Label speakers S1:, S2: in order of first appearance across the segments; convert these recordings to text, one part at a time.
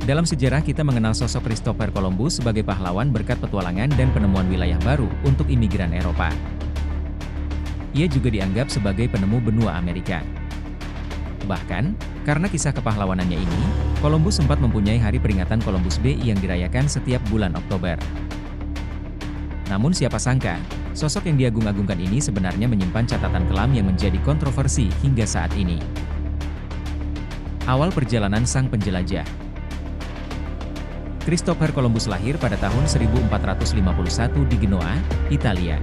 S1: Dalam sejarah kita mengenal sosok Christopher Columbus sebagai pahlawan berkat petualangan dan penemuan wilayah baru untuk imigran Eropa. Ia juga dianggap sebagai penemu benua Amerika. Bahkan, karena kisah kepahlawanannya ini, Columbus sempat mempunyai hari peringatan Columbus Day yang dirayakan setiap bulan Oktober. Namun siapa sangka, sosok yang diagung-agungkan ini sebenarnya menyimpan catatan kelam yang menjadi kontroversi hingga saat ini. Awal perjalanan sang penjelajah. Christopher Columbus lahir pada tahun 1451 di Genoa, Italia.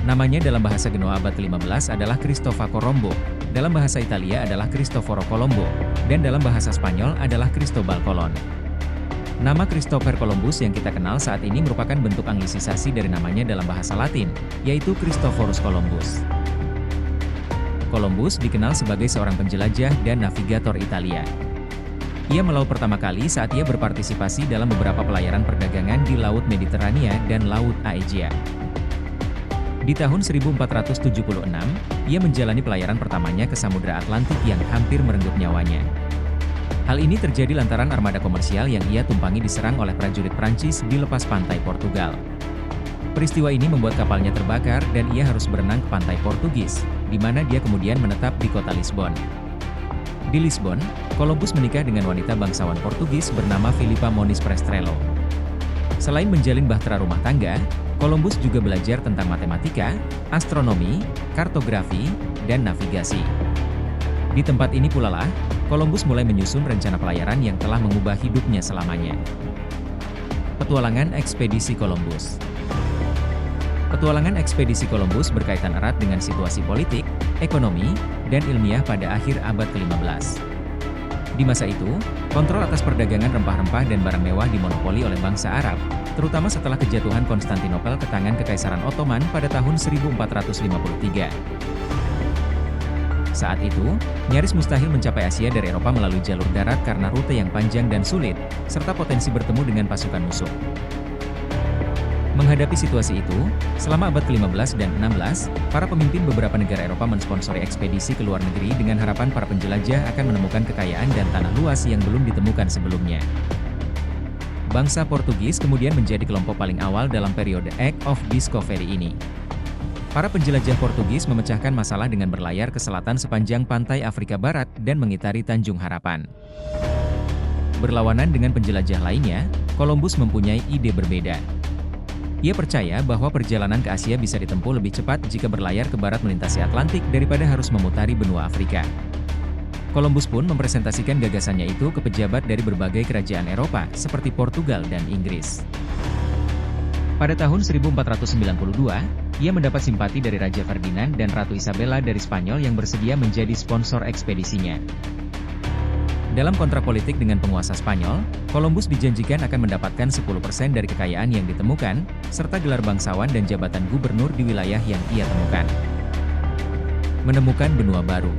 S1: Namanya dalam bahasa Genoa abad ke-15 adalah Cristoforo Colombo, dalam bahasa Italia adalah Cristoforo Colombo, dan dalam bahasa Spanyol adalah Cristobal Colon. Nama Christopher Columbus yang kita kenal saat ini merupakan bentuk anglisisasi dari namanya dalam bahasa Latin, yaitu Christophorus Columbus. Columbus dikenal sebagai seorang penjelajah dan navigator Italia. Ia melaut pertama kali saat ia berpartisipasi dalam beberapa pelayaran perdagangan di Laut Mediterania dan Laut Aegea. Di tahun 1476, ia menjalani pelayaran pertamanya ke Samudra Atlantik yang hampir merenggut nyawanya. Hal ini terjadi lantaran armada komersial yang ia tumpangi diserang oleh prajurit Prancis di lepas pantai Portugal. Peristiwa ini membuat kapalnya terbakar dan ia harus berenang ke pantai Portugis, di mana dia kemudian menetap di kota Lisbon. Di Lisbon, Columbus menikah dengan wanita bangsawan Portugis bernama Filipa Moniz Prestrello. Selain menjalin bahtera rumah tangga, Columbus juga belajar tentang matematika, astronomi, kartografi, dan navigasi. Di tempat ini pula lah, Columbus mulai menyusun rencana pelayaran yang telah mengubah hidupnya selamanya. Petualangan ekspedisi Columbus. Petualangan ekspedisi Columbus berkaitan erat dengan situasi politik, ekonomi, dan ilmiah pada akhir abad ke-15. Di masa itu, kontrol atas perdagangan rempah-rempah dan barang mewah dimonopoli oleh bangsa Arab, terutama setelah kejatuhan Konstantinopel ke tangan Kekaisaran Ottoman pada tahun 1453. Saat itu, nyaris mustahil mencapai Asia dari Eropa melalui jalur darat karena rute yang panjang dan sulit, serta potensi bertemu dengan pasukan musuh. Menghadapi situasi itu, selama abad ke-15 dan 16, para pemimpin beberapa negara Eropa mensponsori ekspedisi ke luar negeri dengan harapan para penjelajah akan menemukan kekayaan dan tanah luas yang belum ditemukan sebelumnya. Bangsa Portugis kemudian menjadi kelompok paling awal dalam periode Age of Discovery ini. Para penjelajah Portugis memecahkan masalah dengan berlayar ke selatan sepanjang pantai Afrika Barat dan mengitari Tanjung Harapan. Berlawanan dengan penjelajah lainnya, Columbus mempunyai ide berbeda. Ia percaya bahwa perjalanan ke Asia bisa ditempuh lebih cepat jika berlayar ke barat melintasi Atlantik daripada harus memutari benua Afrika. Columbus pun mempresentasikan gagasannya itu ke pejabat dari berbagai kerajaan Eropa seperti Portugal dan Inggris. Pada tahun 1492, ia mendapat simpati dari Raja Ferdinand dan Ratu Isabella dari Spanyol yang bersedia menjadi sponsor ekspedisinya. Dalam kontrak politik dengan penguasa Spanyol, Columbus dijanjikan akan mendapatkan 10% dari kekayaan yang ditemukan, serta gelar bangsawan dan jabatan gubernur di wilayah yang ia temukan. Menemukan benua baru.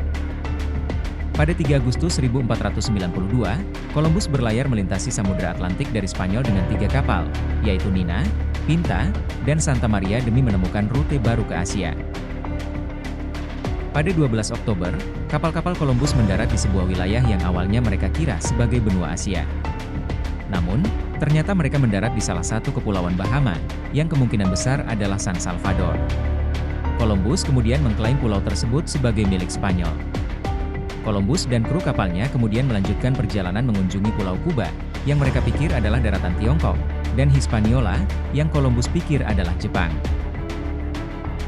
S1: Pada 3 Agustus 1492, Columbus berlayar melintasi Samudra Atlantik dari Spanyol dengan 3 kapal, yaitu Nina, Pinta, dan Santa Maria demi menemukan rute baru ke Asia. Pada 12 Oktober, kapal-kapal Columbus mendarat di sebuah wilayah yang awalnya mereka kira sebagai benua Asia. Namun, ternyata mereka mendarat di salah satu kepulauan Bahama, yang kemungkinan besar adalah San Salvador. Columbus kemudian mengklaim pulau tersebut sebagai milik Spanyol. Columbus dan kru kapalnya kemudian melanjutkan perjalanan mengunjungi Pulau Kuba, yang mereka pikir adalah daratan Tiongkok, dan Hispaniola, yang Columbus pikir adalah Jepang.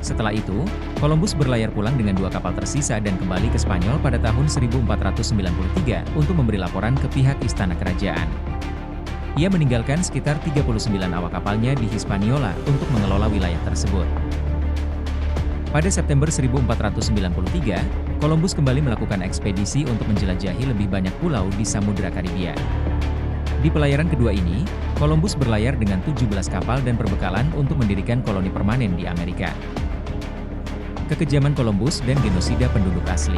S1: Setelah itu, Columbus berlayar pulang dengan 2 kapal tersisa dan kembali ke Spanyol pada tahun 1493 untuk memberi laporan ke pihak istana kerajaan. Ia meninggalkan sekitar 39 awak kapalnya di Hispaniola untuk mengelola wilayah tersebut. Pada September 1493, Columbus kembali melakukan ekspedisi untuk menjelajahi lebih banyak pulau di Samudra Karibia. Di pelayaran kedua ini, Columbus berlayar dengan 17 kapal dan perbekalan untuk mendirikan koloni permanen di Amerika. Kekejaman Columbus dan genosida penduduk asli.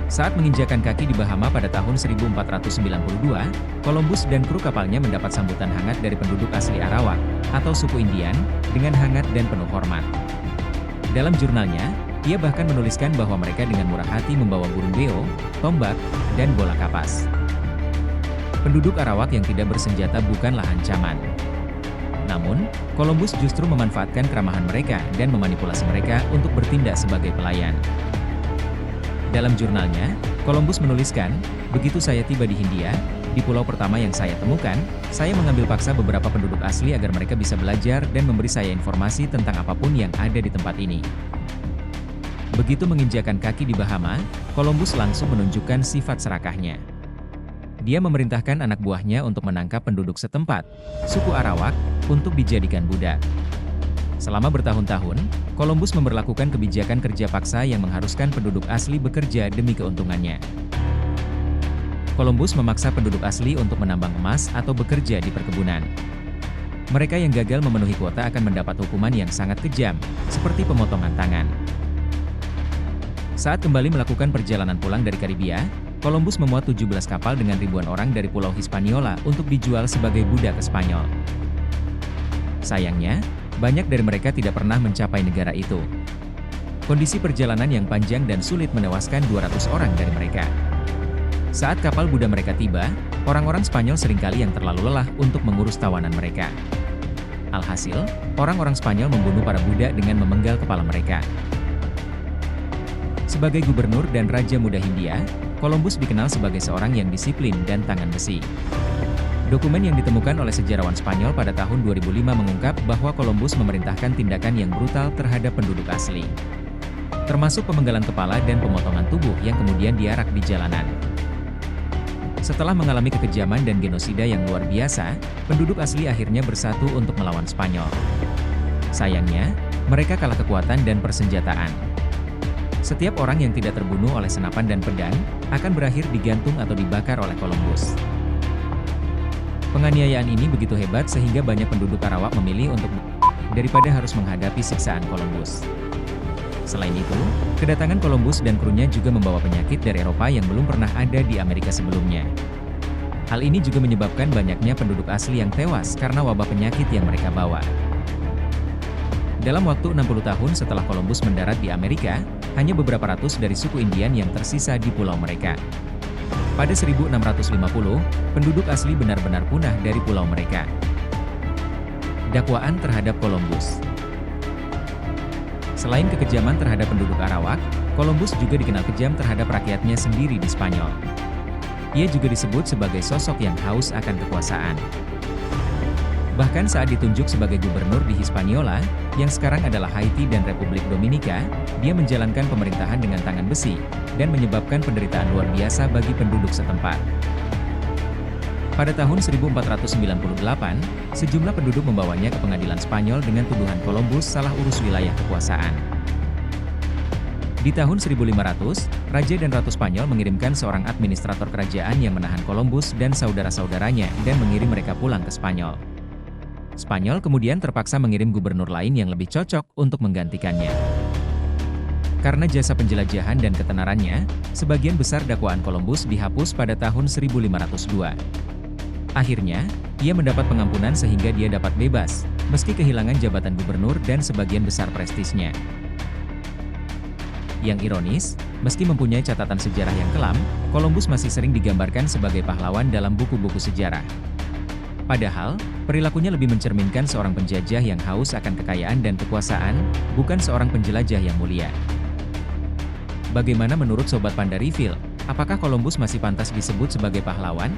S1: Saat menginjakan kaki di Bahama pada tahun 1492, Columbus dan kru kapalnya mendapat sambutan hangat dari penduduk asli Arawak, atau suku Indian, dengan hangat dan penuh hormat. Dalam jurnalnya, ia bahkan menuliskan bahwa mereka dengan murah hati membawa burung beo, tombak, dan bola kapas. Penduduk Arawak yang tidak bersenjata bukanlah ancaman. Namun, Columbus justru memanfaatkan keramahan mereka dan memanipulasi mereka untuk bertindak sebagai pelayan. Dalam jurnalnya, Columbus menuliskan, "Begitu saya tiba di Hindia, di pulau pertama yang saya temukan, saya mengambil paksa beberapa penduduk asli agar mereka bisa belajar dan memberi saya informasi tentang apapun yang ada di tempat ini." Begitu menginjakan kaki di Bahama, Columbus langsung menunjukkan sifat serakahnya. Dia memerintahkan anak buahnya untuk menangkap penduduk setempat, suku Arawak, untuk dijadikan budak. Selama bertahun-tahun, Columbus memberlakukan kebijakan kerja paksa yang mengharuskan penduduk asli bekerja demi keuntungannya. Columbus memaksa penduduk asli untuk menambang emas atau bekerja di perkebunan. Mereka yang gagal memenuhi kuota akan mendapat hukuman yang sangat kejam, seperti pemotongan tangan. Saat kembali melakukan perjalanan pulang dari Karibia, Columbus memuat 17 kapal dengan ribuan orang dari Pulau Hispaniola untuk dijual sebagai budak ke Spanyol. Sayangnya, banyak dari mereka tidak pernah mencapai negara itu. Kondisi perjalanan yang panjang dan sulit menewaskan 200 orang dari mereka. Saat kapal budak mereka tiba, orang-orang Spanyol seringkali yang terlalu lelah untuk mengurus tawanan mereka. Alhasil, orang-orang Spanyol membunuh para budak dengan memenggal kepala mereka. Sebagai gubernur dan raja muda Hindia, Columbus dikenal sebagai seorang yang disiplin dan tangan besi. Dokumen yang ditemukan oleh sejarawan Spanyol pada tahun 2005 mengungkap bahwa Columbus memerintahkan tindakan yang brutal terhadap penduduk asli, termasuk pemenggalan kepala dan pemotongan tubuh yang kemudian diarak di jalanan. Setelah mengalami kekejaman dan genosida yang luar biasa, penduduk asli akhirnya bersatu untuk melawan Spanyol. Sayangnya, mereka kalah kekuatan dan persenjataan. Setiap orang yang tidak terbunuh oleh senapan dan pedang, akan berakhir digantung atau dibakar oleh Columbus. Penganiayaan ini begitu hebat sehingga banyak penduduk Arawak memilih untuk daripada harus menghadapi siksaan Columbus. Selain itu, kedatangan Columbus dan krunya juga membawa penyakit dari Eropa yang belum pernah ada di Amerika sebelumnya. Hal ini juga menyebabkan banyaknya penduduk asli yang tewas karena wabah penyakit yang mereka bawa. Dalam waktu 60 tahun setelah Columbus mendarat di Amerika, hanya beberapa ratus dari suku Indian yang tersisa di pulau mereka. Pada 1650, penduduk asli benar-benar punah dari pulau mereka. Dakwaan terhadap Columbus. Selain kekejaman terhadap penduduk Arawak, Columbus juga dikenal kejam terhadap rakyatnya sendiri di Spanyol. Ia juga disebut sebagai sosok yang haus akan kekuasaan. Bahkan saat ditunjuk sebagai gubernur di Hispaniola, yang sekarang adalah Haiti dan Republik Dominika, dia menjalankan pemerintahan dengan tangan besi, dan menyebabkan penderitaan luar biasa bagi penduduk setempat. Pada tahun 1498, sejumlah penduduk membawanya ke pengadilan Spanyol dengan tuduhan Columbus salah urus wilayah kekuasaan. Di tahun 1500, Raja dan Ratu Spanyol mengirimkan seorang administrator kerajaan yang menahan Columbus dan saudara-saudaranya dan mengirim mereka pulang ke Spanyol. Spanyol kemudian terpaksa mengirim gubernur lain yang lebih cocok untuk menggantikannya. Karena jasa penjelajahan dan ketenarannya, sebagian besar dakwaan Columbus dihapus pada tahun 1502. Akhirnya, ia mendapat pengampunan sehingga dia dapat bebas, meski kehilangan jabatan gubernur dan sebagian besar prestisnya. Yang ironis, meski mempunyai catatan sejarah yang kelam, Columbus masih sering digambarkan sebagai pahlawan dalam buku-buku sejarah. Padahal, perilakunya lebih mencerminkan seorang penjajah yang haus akan kekayaan dan kekuasaan, bukan seorang penjelajah yang mulia. Bagaimana menurut Sobat Panda Reveal? Apakah Columbus masih pantas disebut sebagai pahlawan?